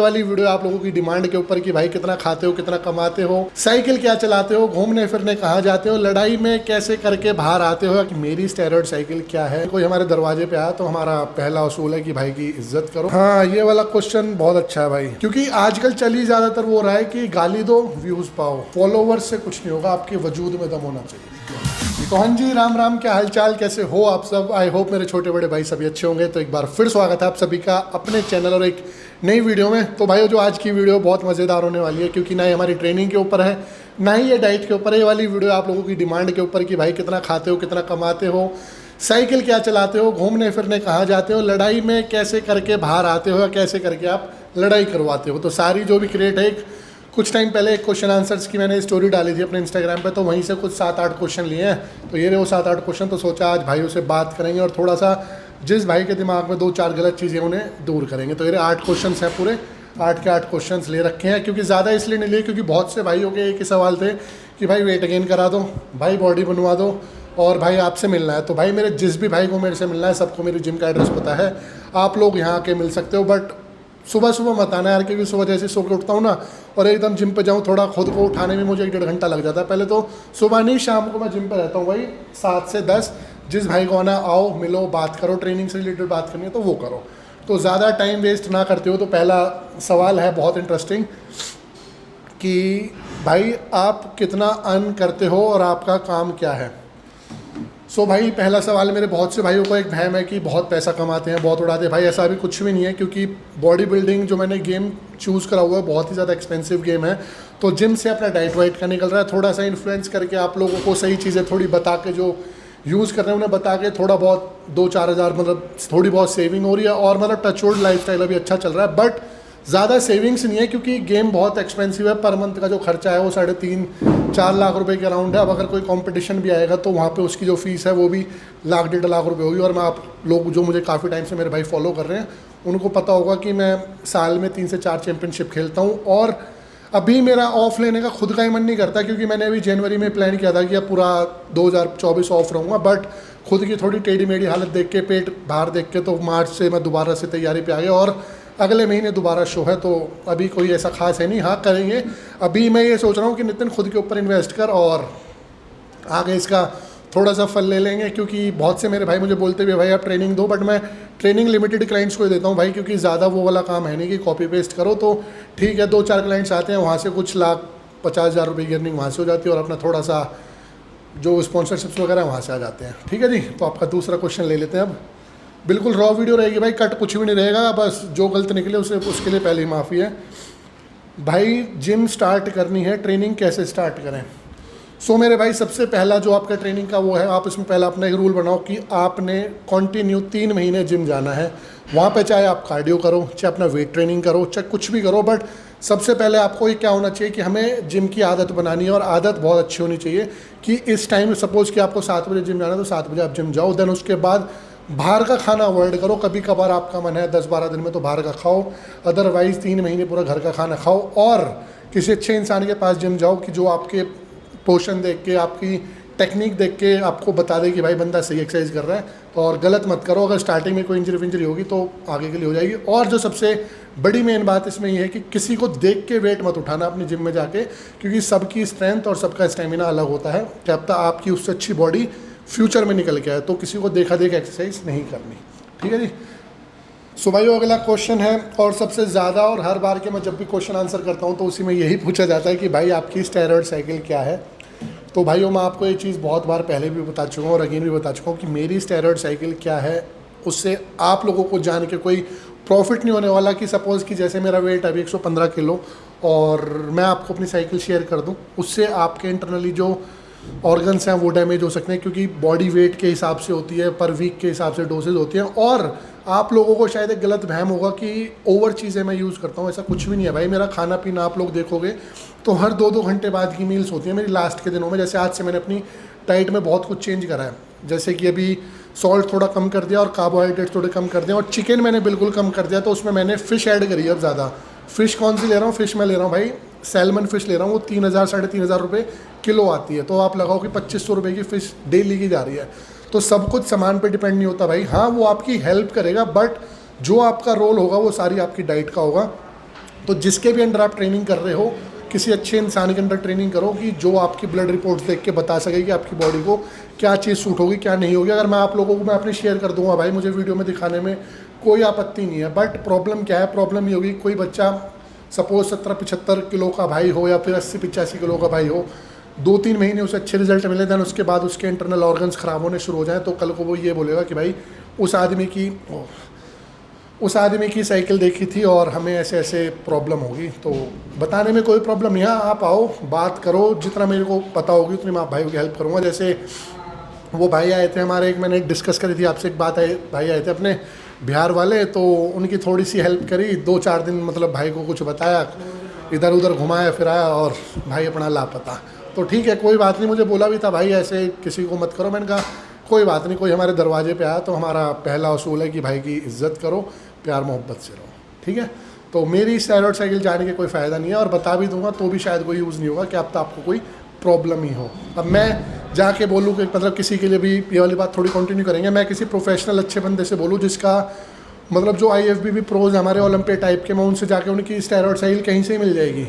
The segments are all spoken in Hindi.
वाली वीडियो आप लोगों की डिमांड के ऊपर कि भाई कितना खाते हो, कितना कमाते हो, साइकिल क्या चलाते हो, घूमने फिरने कहाँ जाते हो, लड़ाई में कैसे करके बाहर आते हो, कि मेरी स्टेरॉयड साइकिल क्या है। कोई हमारे दरवाजे पे आया तो हमारा पहला उसूल है कि भाई की इज्जत करो। हाँ, ये वाला क्वेश्चन बहुत अच्छा है भाई, क्योंकि आजकल चली ज्यादातर वो रहा है कि गाली दो व्यूज पाओ। फॉलोवर्स से कुछ नहीं होगा, आपके वजूद में दम होना चाहिए। कौन जी, राम राम, क्या हालचाल, कैसे हो आप सब। आई होप मेरे छोटे बड़े भाई सभी अच्छे होंगे। तो एक बार फिर स्वागत है आप सभी का अपने चैनल और एक नई वीडियो में। तो भाइयों, जो आज की वीडियो बहुत मज़ेदार होने वाली है, क्योंकि ना ही हमारी ट्रेनिंग के ऊपर है, ना ही ये डाइट के ऊपर है। ये वाली वीडियो आप लोगों की डिमांड के ऊपर कि भाई कितना खाते हो, कितना कमाते हो, साइकिल क्या चलाते हो, घूमने फिरने कहाँ जाते हो, लड़ाई में कैसे करके बाहर आते हो, या कैसे करके आप लड़ाई करवाते हो। तो सारी जो भी क्रिएट है, कुछ टाइम पहले एक क्वेश्चन आंसर्स की मैंने स्टोरी डाली थी अपने इंस्टाग्राम पे, तो वहीं से कुछ 7-8 क्वेश्चन लिए हैं। तो ये रहे वो 7-8 क्वेश्चन। तो सोचा आज भाइयों से बात करेंगे और थोड़ा सा जिस भाई के दिमाग में 2-4 गलत चीज़ें उन्हें दूर करेंगे। तो ये 8 क्वेश्चन हैं, पूरे 8 के 8 क्वेश्चन ले रखे हैं। क्योंकि ज़्यादा इसलिए नहीं लिए क्योंकि बहुत से भाइयों के एक ही सवाल थे कि भाई वेट गेन करा दो, भाई बॉडी बनवा दो, और भाई आपसे मिलना है। तो भाई मेरे जिस भी भाई को मेरे से मिलना है, सबको मेरी जिम का एड्रेस पता है, आप लोग यहाँ आके मिल सकते हो। बट सुबह सुबह मत आना यार, क्योंकि सुबह जैसे सो के उठता हूँ ना और एकदम जिम पे जाऊँ, थोड़ा खुद को उठाने में मुझे 1-1.5 घंटा लग जाता है। पहले तो सुबह नहीं, शाम को मैं जिम पे रहता हूँ भाई 7 से 10। जिस भाई को आना, आओ, मिलो, बात करो, ट्रेनिंग से रिलेटेड बात करनी है तो वो करो। तो ज़्यादा टाइम वेस्ट ना करते हो। तो पहला सवाल है बहुत इंटरेस्टिंग कि भाई आप कितना अर्न करते हो और आपका काम क्या है। सो भाई, पहला सवाल, मेरे बहुत से भाइयों को एक भ्रम है कि बहुत पैसा कमाते हैं, बहुत उड़ाते हैं। भाई ऐसा अभी कुछ भी नहीं है, क्योंकि बॉडी बिल्डिंग जो मैंने गेम चूज़ करा हुआ है बहुत ही ज़्यादा एक्सपेंसिव गेम है। तो जिम से अपना डाइट वाइट का निकल रहा है, थोड़ा सा इन्फ्लुएंस करके आप लोगों को सही चीज़ें थोड़ी बता के, जो यूज़ कर रहे हैं उन्हें बता के, थोड़ा बहुत 2-4 हज़ार मतलब थोड़ी बहुत सेविंग हो रही है। और मतलब टचवुड लाइफस्टाइल अभी अच्छा चल रहा है, बट ज़्यादा सेविंग्स नहीं है, क्योंकि गेम बहुत एक्सपेंसिव है। पर मंथ का जो खर्चा है वो 3.5-4 लाख रुपए के अराउंड है। अब अगर कोई कंपटीशन भी आएगा तो वहाँ पे उसकी जो फीस है वो भी 1-1.5 लाख रुपए होगी। और मैं, आप लोग जो मुझे काफ़ी टाइम से मेरे भाई फॉलो कर रहे हैं, उनको पता होगा कि मैं साल में 3 से 4 चैम्पियनशिप खेलता हूँ। और अभी मेरा ऑफ लेने का खुद का ही मन नहीं करता, क्योंकि मैंने अभी जनवरी में प्लान किया था कि अब पूरा 2024 ऑफ रहूँगा। बट खुद की थोड़ी टेढ़ी मेढ़ी हालत देख के, पेट बाहर देख के, तो मार्च से मैं दोबारा से तैयारी पे आ गया और अगले महीने दोबारा शो है। तो अभी कोई ऐसा खास है नहीं, हाँ करेंगे। अभी मैं ये सोच रहा हूँ कि नितिन खुद के ऊपर इन्वेस्ट कर और आगे इसका थोड़ा सा फल ले लेंगे। क्योंकि बहुत से मेरे भाई मुझे बोलते भी भाई आप ट्रेनिंग दो, बट मैं ट्रेनिंग लिमिटेड क्लाइंट्स को ही देता हूँ भाई, क्योंकि ज़्यादा वो वाला काम है नहीं कि कॉपी पेस्ट करो। तो ठीक है, 2-4 क्लाइंट्स आते हैं, वहाँ से कुछ 1,50,000 रुपये की अर्निंग वहाँ से हो जाती है, और अपना थोड़ा सा जो स्पॉन्सरशिप्स वगैरह वहाँ से आ जाते हैं। ठीक है जी, तो आपका दूसरा क्वेश्चन ले लेते हैं। अब बिल्कुल रॉ वीडियो रहेगी भाई, कट कुछ भी नहीं रहेगा, बस जो गलत निकले उसके लिए पहले ही माफ़ी है। भाई जिम स्टार्ट करनी है, ट्रेनिंग कैसे स्टार्ट करें। सो मेरे भाई, सबसे पहला जो आपका ट्रेनिंग का वो है, आप इसमें पहला अपना एक रूल बनाओ कि आपने कंटिन्यू 3 महीने जिम जाना है। वहाँ पे चाहे आप कार्डियो करो, चाहे अपना वेट ट्रेनिंग करो, चाहे कुछ भी करो, बट सबसे पहले आपको ये क्या होना चाहिए कि हमें जिम की आदत बनानी है। और आदत बहुत अच्छी होनी चाहिए कि इस टाइम, सपोज़ कि आपको 7 बजे जिम जाना है तो 7 बजे आप जिम जाओ। देन उसके बाद बाहर का खाना अवॉइड करो। कभी कभार आपका मन है 10-12 दिन में तो बाहर का खाओ, अदरवाइज़ 3 महीने पूरा घर का खाना खाओ। और किसी अच्छे इंसान के पास जिम जाओ कि जो आपके पोषण देख के, आपकी टेक्निक देख के आपको बता दे कि भाई बंदा सही एक्सरसाइज कर रहा है। और गलत मत करो, अगर स्टार्टिंग में कोई इंजरी होगी तो आगे के लिए हो जाएगी। और जो सबसे बड़ी मेन बात इसमें ये है कि किसी को देख के वेट मत उठाना अपनी जिम में जाके, क्योंकि सबकी स्ट्रेंथ और सबका स्टेमिना अलग होता है। क्या पता आपकी उससे अच्छी बॉडी फ्यूचर में निकल के आए, तो किसी को देखा देख एक्सरसाइज नहीं करनी। ठीक है जी। सो भाइयों, अगला क्वेश्चन है, और सबसे ज़्यादा, और हर बार के मैं जब भी क्वेश्चन आंसर करता हूँ तो उसी में यही पूछा जाता है कि भाई आपकी स्टेरॉयड साइकिल क्या है। तो भाइयों, मैं आपको ये चीज़ बहुत बार पहले भी बता चुका हूँ और अगेन भी बता चुका हूँ कि मेरी स्टेरॉयड साइकिल क्या है। उससे आप लोगों को जान के कोई प्रॉफिट नहीं होने वाला कि सपोज़ कि जैसे मेरा वेट अभी 115 किलो और मैं आपको अपनी साइकिल शेयर कर दूँ, उससे आपके इंटरनली जो ऑर्गन्स हैं वो डैमेज हो सकते हैं, क्योंकि बॉडी वेट के हिसाब से होती है, पर वीक के हिसाब से डोसेज होती हैं। और आप लोगों को शायद एक गलत भ्रम होगा कि ओवर चीज़ें मैं यूज़ करता हूँ, ऐसा कुछ भी नहीं है भाई। मेरा खाना पीना आप लोग देखोगे तो हर 2-2 घंटे बाद की मील्स होती हैं मेरी लास्ट के दिनों में। जैसे आज से मैंने अपनी डाइट में बहुत कुछ चेंज करा है, जैसे कि अभी सॉल्ट थोड़ा कम कर दिया और कार्बोहाइड्रेट थोड़े कम कर दिया, और चिकन मैंने बिल्कुल कम कर दिया। तो उसमें मैंने फ़िश ऐड करी है अब ज़्यादा। फ़िश कौन सी ले रहा हूँ, फ़िश मैं ले रहा हूँ भाई सैल्मन फ़िश ले रहा हूँ, वो 3,000-3,500 रुपये किलो आती है। तो आप लगाओ कि 2,500 रुपये की फ़िश डेली की जा रही है। तो सब कुछ सामान पे डिपेंड नहीं होता भाई। हाँ, वो आपकी हेल्प करेगा, बट जो आपका रोल होगा वो सारी आपकी डाइट का होगा। तो जिसके भी अंडर आप ट्रेनिंग कर रहे हो, किसी अच्छे इंसान के अंडर ट्रेनिंग करो कि जो आपकी ब्लड रिपोर्ट्स देख के बता सके कि आपकी बॉडी को क्या चीज़ सूट होगी क्या नहीं होगी। अगर मैं आप लोगों को मैं अपनी शेयर कर दूंगा भाई, मुझे वीडियो में दिखाने में कोई आपत्ति नहीं है, बट प्रॉब्लम क्या है, प्रॉब्लम ये होगी कोई बच्चा सपोज 70-75 किलो का भाई हो या फिर 80-85 किलो का भाई हो, 2-3 महीने उसे अच्छे रिजल्ट मिले, देन उसके बाद उसके इंटरनल ऑर्गन्स ख़राब होने शुरू हो जाएँ, तो कल को वो ये बोलेगा कि भाई उस आदमी की साइकिल देखी थी और हमें ऐसे ऐसे प्रॉब्लम होगी। तो बताने में कोई प्रॉब्लम नहीं है, आप आओ बात करो, जितना मेरे को पता होगी उतनी मैं आप भाइयों की हेल्प करूँगा। जैसे वो भाई आए थे हमारे, एक मैंने डिस्कस करी थी आपसे, एक बात भाई आए थे अपने बिहार वाले, तो उनकी थोड़ी सी हेल्प करी, 2-4 दिन मतलब भाई को कुछ बताया, इधर उधर घुमाया फिराया और भाई अपना लापता। तो ठीक है कोई बात नहीं, मुझे बोला भी था भाई ऐसे किसी को मत करो, मैंने कहा कोई बात नहीं, कोई हमारे दरवाजे पे आया तो हमारा पहला उसूल है कि भाई की इज्जत करो, प्यार मोहब्बत से रहो, ठीक है। तो मेरी स्टेरॉयड साइकिल जाने के कोई फ़ायदा नहीं है, और बता भी दूंगा तो भी शायद कोई यूज़ नहीं होगा कि अब तो आपको कोई प्रॉब्लम ही हो। अब मैं जाके बोलूँ कि मतलब किसी के लिए भी ये वाली बात थोड़ी कंटिन्यू करेंगे, मैं किसी प्रोफेशनल अच्छे बंदे से बोलूँ जिसका मतलब जो IFBB प्रोज हमारे ओलंपिक टाइप के, मैं उनसे जाके उनकी स्टेरॉयड साइकिल कहीं से ही मिल जाएगी,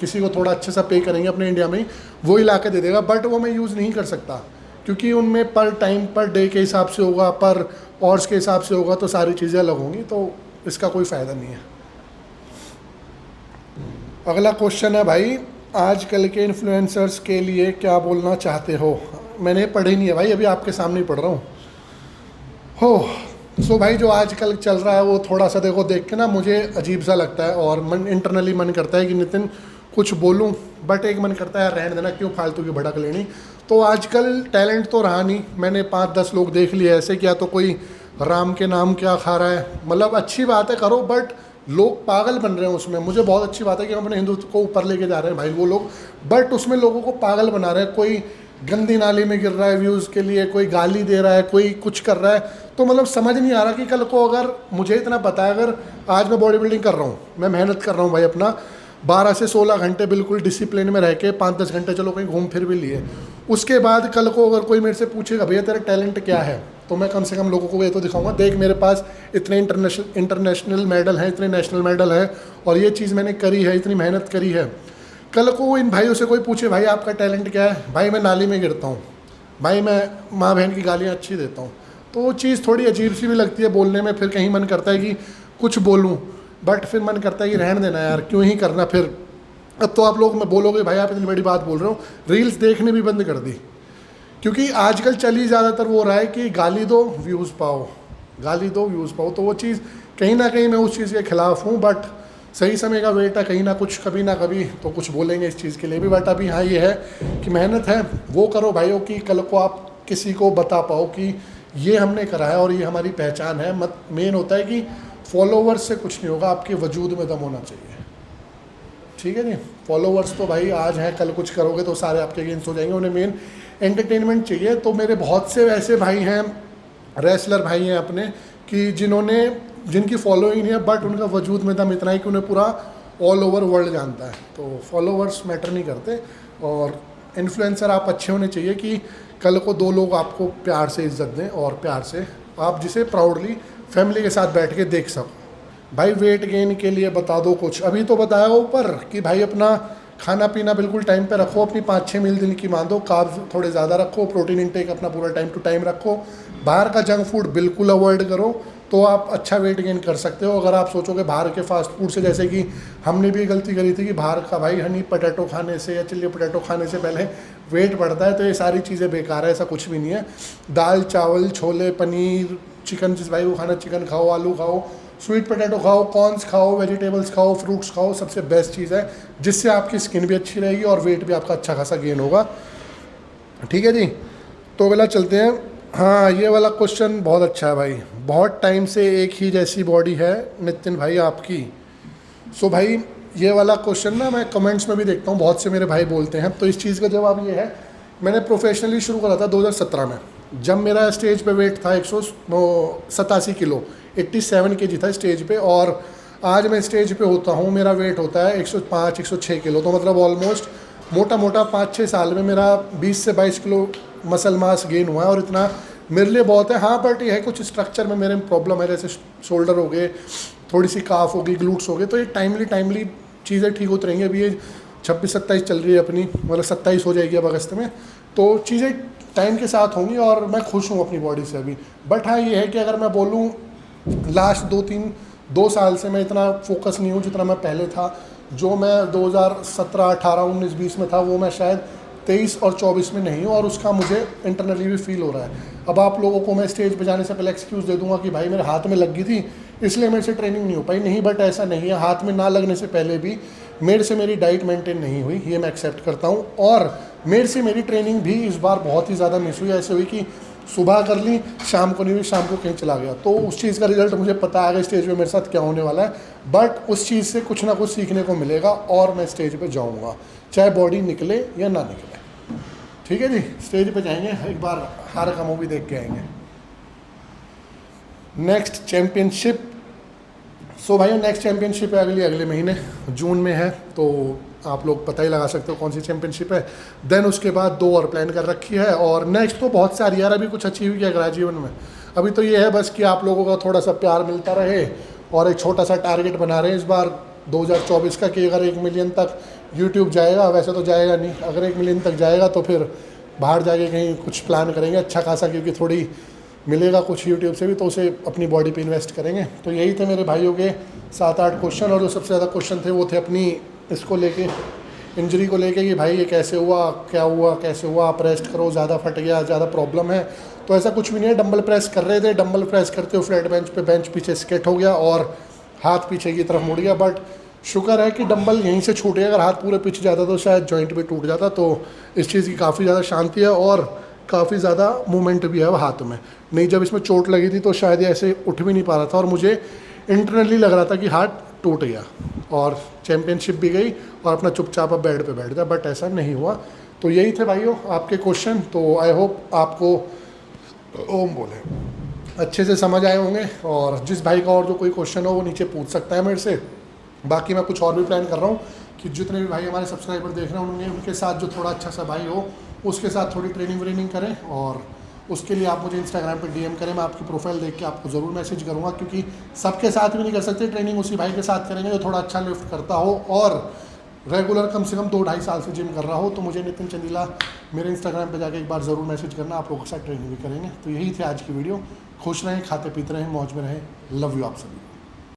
किसी को थोड़ा अच्छे सा पे करेंगे अपने इंडिया में ही, वो ही ला के दे देगा, बट वो मैं यूज़ नहीं कर सकता क्योंकि उनमें पर टाइम पर डे के हिसाब से होगा, पर ऑर्स के हिसाब से होगा, तो सारी चीज़ें अलग होंगी, तो इसका कोई फ़ायदा नहीं है। अगला क्वेश्चन है भाई, आजकल के इन्फ्लुएंसर्स के लिए क्या बोलना चाहते हो? मैंने पढ़ी नहीं है भाई, अभी आपके सामने ही पढ़ रहा हूँ हो। सो भाई जो आजकल चल रहा है वो थोड़ा सा देखो, देख के ना मुझे अजीब सा लगता है और मन इंटरनली मन करता है कि नितिन कुछ बोलूं, बट एक मन करता है रहने देना, क्यों फालतू की भड़क लेनी। तो आजकल टैलेंट तो रहा नहीं, मैंने 5-10 लोग देख लिए ऐसे, क्या तो कोई राम के नाम क्या खा रहा है, मतलब अच्छी बात है करो, बट लोग पागल बन रहे हैं उसमें। मुझे बहुत अच्छी बात है कि हम अपने हिंदुत्व को ऊपर लेके जा रहे हैं भाई वो लोग, बट उसमें लोगों को पागल बना रहे हैं। कोई गंदी नाली में गिर रहा है व्यूज़ के लिए, कोई गाली दे रहा है, कोई कुछ कर रहा है, तो मतलब समझ नहीं आ रहा कि कल को अगर मुझे इतना पता है, अगर आज मैं बॉडी बिल्डिंग कर रहा हूँ, मैं मेहनत कर रहा हूँ भाई अपना 12 से 16 घंटे बिल्कुल डिसिप्लिन में रह के, 5-10 घंटे चलो कहीं घूम फिर भी लिए, उसके बाद कल को अगर कोई मेरे से पूछेगा भैया तेरा टैलेंट क्या है, तो मैं कम से कम लोगों को ये तो दिखाऊंगा, देख मेरे पास इतने इंटरनेशनल मेडल हैं, इतने नेशनल मेडल हैं, और ये चीज़ मैंने करी है, इतनी मेहनत करी है। कल को इन भाइयों से कोई पूछे भाई आपका टैलेंट क्या है, भाई मैं नाली में गिरता हूँ, भाई मैं माँ बहन की गालियाँ अच्छी देता हूँ, तो वो चीज़ थोड़ी अजीब सी भी लगती है बोलने में। फिर कहीं मन करता है कि कुछ बोलूँ, बट फिर मन करता है कि रहने देना यार, क्यों ही करना। फिर अब तो आप लोग मैं बोलोगे भाई आप इतनी बड़ी बात बोल रहे हो, रील्स देखने भी बंद कर दी, क्योंकि आजकल चली ज़्यादातर वो रहा है कि गाली दो व्यूज़ पाओ, गाली दो व्यूज़ पाओ। तो वो चीज़ कहीं ना कहीं मैं उस चीज़ के ख़िलाफ़ हूँ, बट सही समय का वेट है, कहीं ना कुछ कभी ना कभी तो कुछ बोलेंगे इस चीज़ के लिए भी। बट अभी हाँ ये है कि मेहनत है वो करो भाइयों, कि कल को आप किसी को बता पाओ कि ये हमने करा है और ये हमारी पहचान है। मत मेन होता है कि फॉलोवर्स से कुछ नहीं होगा, आपके वजूद में दम होना चाहिए, ठीक है जी। फॉलोवर्स तो भाई आज हैं, कल कुछ करोगे तो सारे आपके अगेंस्ट हो जाएंगे, उन्हें मेन एंटरटेनमेंट चाहिए। तो मेरे बहुत से वैसे भाई हैं, रेसलर भाई हैं अपने, कि जिनकी फॉलोइंग नहीं है, बट उनका वजूद में दम इतना है कि उन्हें पूरा ऑल ओवर वर्ल्ड जानता है। तो फॉलोवर्स मैटर नहीं करते, और इन्फ्लुएंसर आप अच्छे होने चाहिए कि कल को 2 लोग आपको प्यार से इज्जत दें, और प्यार से आप जिसे प्राउडली फैमिली के साथ बैठ के देख सको। भाई वेट गेन के लिए बता दो कुछ, अभी तो बताया ऊपर कि भाई अपना खाना पीना बिल्कुल टाइम पे रखो, अपनी 5-6 मील दिन की मान दो, कार्ब्स थोड़े ज़्यादा रखो, प्रोटीन इंटेक अपना पूरा टाइम टू टाइम रखो, बाहर का जंक फूड बिल्कुल अवॉइड करो, तो आप अच्छा वेट गेन कर सकते हो। अगर आप सोचोगे बाहर के फास्ट फूड से, जैसे कि हमने भी गलती करी थी कि बाहर का भाई हनी पटेटो खाने से या चिल्ली पटेटो खाने से पहले वेट बढ़ता है, तो ये सारी चीज़ें बेकार है, ऐसा कुछ भी नहीं है। दाल चावल छोले पनीर चिकन, जिस भाई को खाना चिकन खाओ, आलू खाओ, स्वीट पोटैटो खाओ, कॉर्न्स खाओ, वेजिटेबल्स खाओ, फ्रूट्स खाओ, सबसे बेस्ट चीज़ है, जिससे आपकी स्किन भी अच्छी रहेगी और वेट भी आपका अच्छा खासा गेन होगा, ठीक है जी। तो अगला चलते हैं। हाँ ये वाला क्वेश्चन बहुत अच्छा है भाई, बहुत टाइम से एक ही जैसी बॉडी है नितिन भाई आपकी। सो भाई ये वाला क्वेश्चन ना मैं कमेंट्स में भी देखता हूँ, बहुत से मेरे भाई बोलते हैं, तो इस चीज़ का जवाब ये है, मैंने प्रोफेशनली शुरू करा था 2017 में, जब मेरा स्टेज पे वेट था 187 किलो, 87 kg था स्टेज पे, और आज मैं स्टेज पे होता हूँ मेरा वेट होता है 105-106 किलो। तो मतलब ऑलमोस्ट मोटा मोटा 5-6 साल में मेरा 20 से 22 किलो मसल मास गेन हुआ है, और इतना मेरे लिए बहुत है। हाँ बट ये है कुछ स्ट्रक्चर में मेरे प्रॉब्लम है, जैसे शोल्डर हो गए, थोड़ी सी काफ होगी, ग्लूट्स हो गए, तो ये टाइमली चीज़ें ठीक होती रहेंगी। अभी ये 26-27 चल रही है अपनी, मतलब 27 हो जाएगी अब अगस्त में, तो चीज़ें टाइम के साथ होंगी और मैं खुश हूँ अपनी बॉडी से अभी। बट हाँ ये है कि अगर मैं बोलूँ लास्ट 2 साल से मैं इतना फोकस नहीं हूँ जितना मैं पहले था। जो मैं 2017, 18, 19, 20 में था वो मैं शायद 23 और 24 में नहीं हूँ, और उसका मुझे इंटरनली भी फील हो रहा है। अब आप लोगों को मैं स्टेज पे जाने से पहले एक्सक्यूज़ दे दूंगा कि भाई मेरे हाथ में लग गई थी इसलिए मेरे से ट्रेनिंग नहीं हो पाई, नहीं, बट ऐसा नहीं है। हाथ में ना लगने से पहले भी मेरे से मेरी डाइट मेंटेन नहीं हुई, ये मैं एक्सेप्ट करता हूँ। और मेरे से मेरी ट्रेनिंग भी इस बार बहुत ही ज़्यादा मिस हुई। ऐसे हुई कि सुबह कर ली, शाम को नहीं हुई, शाम को कहीं चला गया, तो उस चीज़ का रिजल्ट मुझे पता आ गया स्टेज पे मेरे साथ क्या होने वाला है। बट उस चीज़ से कुछ ना कुछ सीखने को मिलेगा और मैं स्टेज पे जाऊंगा, चाहे बॉडी निकले या ना निकले। ठीक है जी, स्टेज पे जाएंगे, एक बार हार का मूवी देख के आएंगे। नेक्स्ट चैम्पियनशिप, सो भाई नेक्स्ट चैम्पियनशिप है अगले महीने जून में है, तो आप लोग पता ही लगा सकते हो कौन सी चैम्पियनशिप है। देन उसके बाद 2 और प्लान कर रखी है, और नेक्स्ट तो बहुत सारी यार, अभी कुछ अचीव किया गया जीवन में। अभी तो ये है बस कि आप लोगों का थोड़ा सा प्यार मिलता रहे, और एक छोटा सा टारगेट बना रहे हैं इस बार 2024 का कि अगर 1 मिलियन तक यूट्यूब जाएगा, वैसे तो जाएगा नहीं, अगर 1 मिलियन तक जाएगा तो फिर बाहर जाके कहीं कुछ प्लान करेंगे अच्छा खासा, क्योंकि थोड़ी मिलेगा कुछ यूट्यूब से भी, तो उसे अपनी बॉडी पे इन्वेस्ट करेंगे। तो यही थे मेरे भाइयों के 7-8 क्वेश्चन, और जो सबसे ज़्यादा क्वेश्चन थे वो थे अपनी इसको लेके, इंजरी को लेके कि भाई ये कैसे हुआ, क्या हुआ, कैसे हुआ, आप रेस्ट करो, ज़्यादा फट गया, ज़्यादा प्रॉब्लम है। तो ऐसा कुछ भी नहीं है, डंबल प्रेस कर रहे थे, डंबल प्रेस करते हो फ्लैट बेंच पे बेंच पीछे स्केट हो गया और हाथ पीछे की तरफ मुड़ गया। बट शुक्र है कि डंबल यहीं से छूट गया, अगर हाथ पूरे पीछे जाता तो शायद जॉइंट भी टूट जाता। तो इस चीज़ की काफ़ी ज़्यादा शांति है और काफ़ी ज़्यादा मूवमेंट भी है हाथ में। नहीं, जब इसमें चोट लगी थी तो शायद ऐसे उठ भी नहीं पा रहा था, और मुझे इंटरनली लग रहा था कि हाथ टूट गया और चैम्पियनशिप भी गई और अपना चुपचाप अब बेड पे बैठ गया, बट ऐसा नहीं हुआ। तो यही थे भाइयों आपके क्वेश्चन। तो आई होप आपको ओम बोले अच्छे से समझ आए होंगे, और जिस भाई का और जो कोई क्वेश्चन हो वो नीचे पूछ सकता है मेरे से। बाकी मैं कुछ और भी प्लान कर रहा हूँ कि जितने भी भाई हमारे सब्सक्राइबर देख रहे होंगे उनके साथ जो थोड़ा अच्छा सा भाई हो उसके साथ थोड़ी ट्रेनिंग करें, और उसके लिए आप मुझे इंस्टाग्राम पे डीएम करें, मैं आपकी प्रोफाइल देख के आपको ज़रूर मैसेज करूँगा, क्योंकि सबके साथ भी नहीं कर सकते ट्रेनिंग, उसी भाई के साथ करेंगे जो थोड़ा अच्छा लिफ्ट करता हो और रेगुलर कम से कम 2-2.5 साल से जिम कर रहा हो। तो मुझे नितिन चंदीला मेरे इंस्टाग्राम पे जाके एक बार ज़रूर मैसेज करना, आप लोगों के साथ ट्रेनिंग भी करेंगे। तो यही थे आज की वीडियो। खुश रहें, खाते पीते रहें, मौज में रहें। लव यू आप सभी।